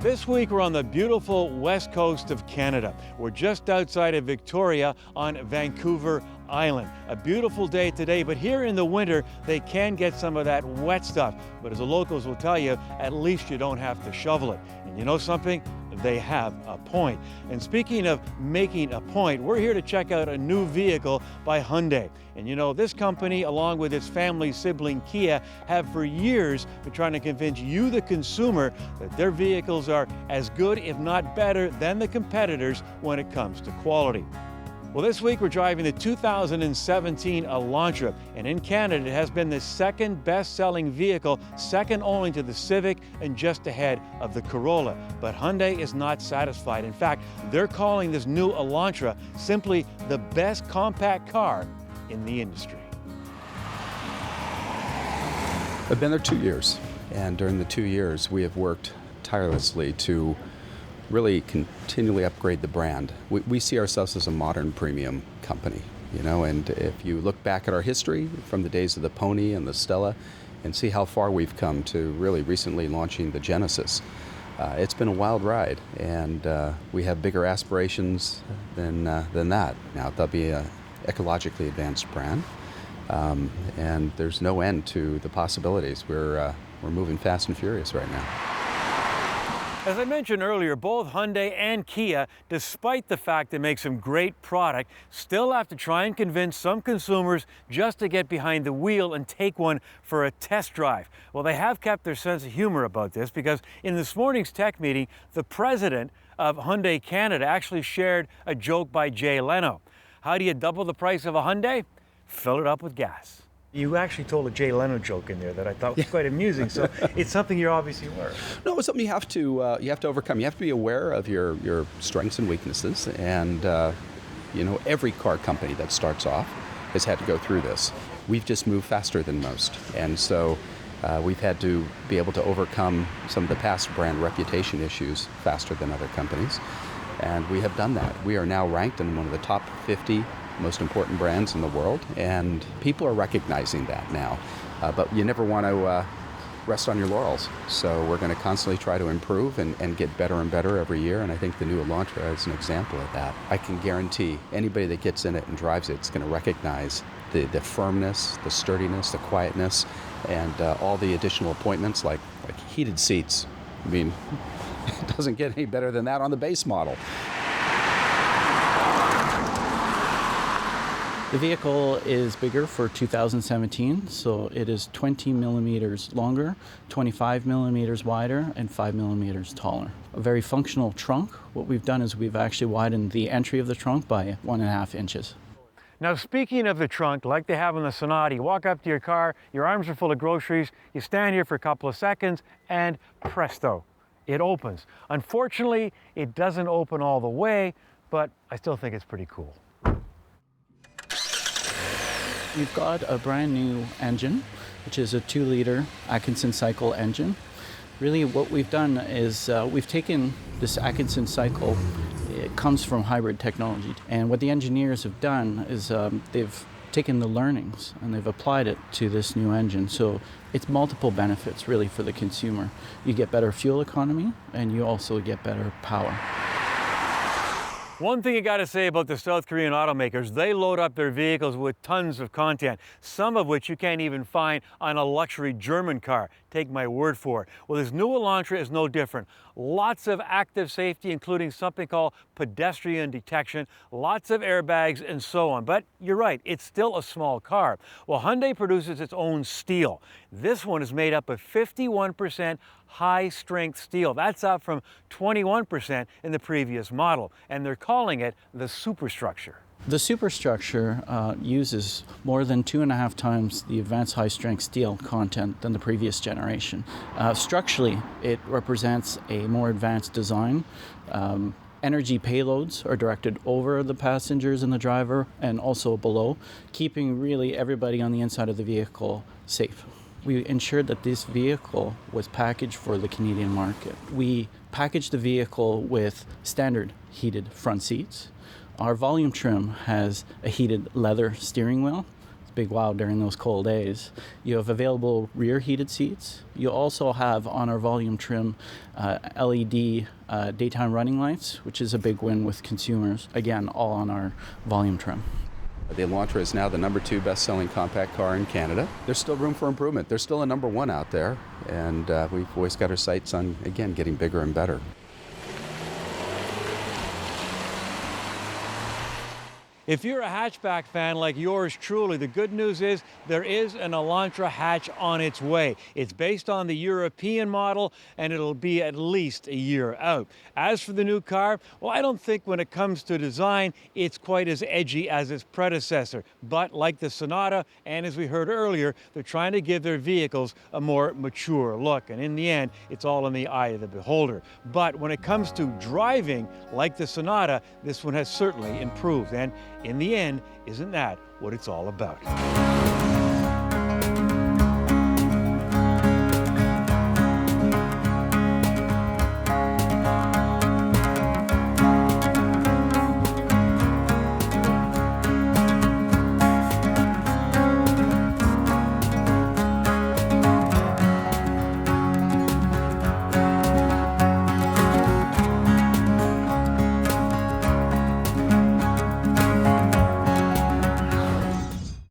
This week we're on the beautiful west coast of Canada. We're just outside of Victoria on Vancouver Island. A beautiful day today, but here in the winter they can get some of that wet stuff. But as the locals will tell you, at least you don't have to shovel it. And you know something? They have a point. And speaking of making a point, we're here to check out a new vehicle by Hyundai. And you know, this company, along with its family sibling Kia, have for years been trying to convince you, the consumer, that their vehicles are as good, if not better, than the competitors when it comes to quality. Well, this week we're driving the 2017 Elantra, and in Canada it has been the second best-selling vehicle, second only to the Civic and just ahead of the Corolla. But Hyundai is not satisfied. In fact, they're calling this new Elantra simply the best compact car in the industry. I've been there 2 years, and during the 2 years we have worked tirelessly to really continually upgrade the brand. We see ourselves as a modern premium company, you know, and if you look back at our history from the days of the Pony and the Stella and see how far we've come to really recently launching the Genesis, it's been a wild ride, and we have bigger aspirations than that. Now, they'll be an ecologically advanced brand, and there's no end to the possibilities. We're moving fast and furious right now. As I mentioned earlier, both Hyundai and Kia, despite the fact they make some great product, still have to try and convince some consumers just to get behind the wheel and take one for a test drive. Well, they have kept their sense of humor about this, because in this morning's tech meeting, the president of Hyundai Canada actually shared a joke by Jay Leno. How do you double the price of a Hyundai? Fill it up with gas. You actually told a Jay Leno joke in there that I thought was quite amusing, so it's something you're obviously aware of. No, it's something you have to overcome. You have to be aware of your strengths and weaknesses, and you know, every car company that starts off has had to go through this. We've just moved faster than most, and so we've had to be able to overcome some of the past brand reputation issues faster than other companies, and we have done that. We are now ranked in one of the top 50 most important brands in the world, and people are recognizing that now. But you never want to rest on your laurels. So we're going to constantly try to improve and get better and better every year, and I think the new Elantra is an example of that. I can guarantee anybody that gets in it and drives it is going to recognize the firmness, the sturdiness, the quietness, and all the additional appointments like heated seats. I mean, it doesn't get any better than that on the base model. The vehicle is bigger for 2017, so it is 20 millimeters longer, 25 millimeters wider, and 5 millimeters taller. A very functional trunk. What we've done is we've actually widened the entry of the trunk by 1.5 inches. Now, speaking of the trunk, like they have in the Sonata, you walk up to your car, your arms are full of groceries, you stand here for a couple of seconds, and presto, it opens. Unfortunately, it doesn't open all the way, but I still think it's pretty cool. We've got a brand new engine, which is a 2-liter Atkinson cycle engine. Really what we've done is we've taken this Atkinson cycle, it comes from hybrid technology, and what the engineers have done is they've taken the learnings and they've applied it to this new engine. So it's multiple benefits really for the consumer. You get better fuel economy and you also get better power. One thing you got to say about the South Korean automakers, they load up their vehicles with tons of content, some of which you can't even find on a luxury German car. Take my word for it. Well, this new Elantra is no different. Lots of active safety, including something called pedestrian detection, lots of airbags, and so on. But you're right, it's still a small car. Well, Hyundai produces its own steel. This one is made up of 51% high-strength steel. That's up from 21% in the previous model, and they're calling it the superstructure. The superstructure uses more than 2.5 times the advanced high-strength steel content than the previous generation. Structurally, it represents a more advanced design. Energy payloads are directed over the passengers and the driver and also below, keeping really everybody on the inside of the vehicle safe. We ensured that this vehicle was packaged for the Canadian market. We packaged the vehicle with standard heated front seats. Our volume trim has a heated leather steering wheel. big wow during those cold days. You have available rear heated seats. You also have on our volume trim LED daytime running lights, which is a big win with consumers. Again, all on our volume trim. The Elantra is now the #2 best-selling compact car in Canada. There's still room for improvement. There's still a #1 out there, and we've always got our sights on, again, getting bigger and better. If you're a hatchback fan like yours truly, the good news is there is an Elantra Hatch on its way. It's based on the European model, and it'll be at least a year out. As for the new car, well, I don't think when it comes to design, it's quite as edgy as its predecessor. But like the Sonata, and as we heard earlier, they're trying to give their vehicles a more mature look. And in the end, it's all in the eye of the beholder. But when it comes to driving, like the Sonata, this one has certainly improved. And in the end, isn't that what it's all about?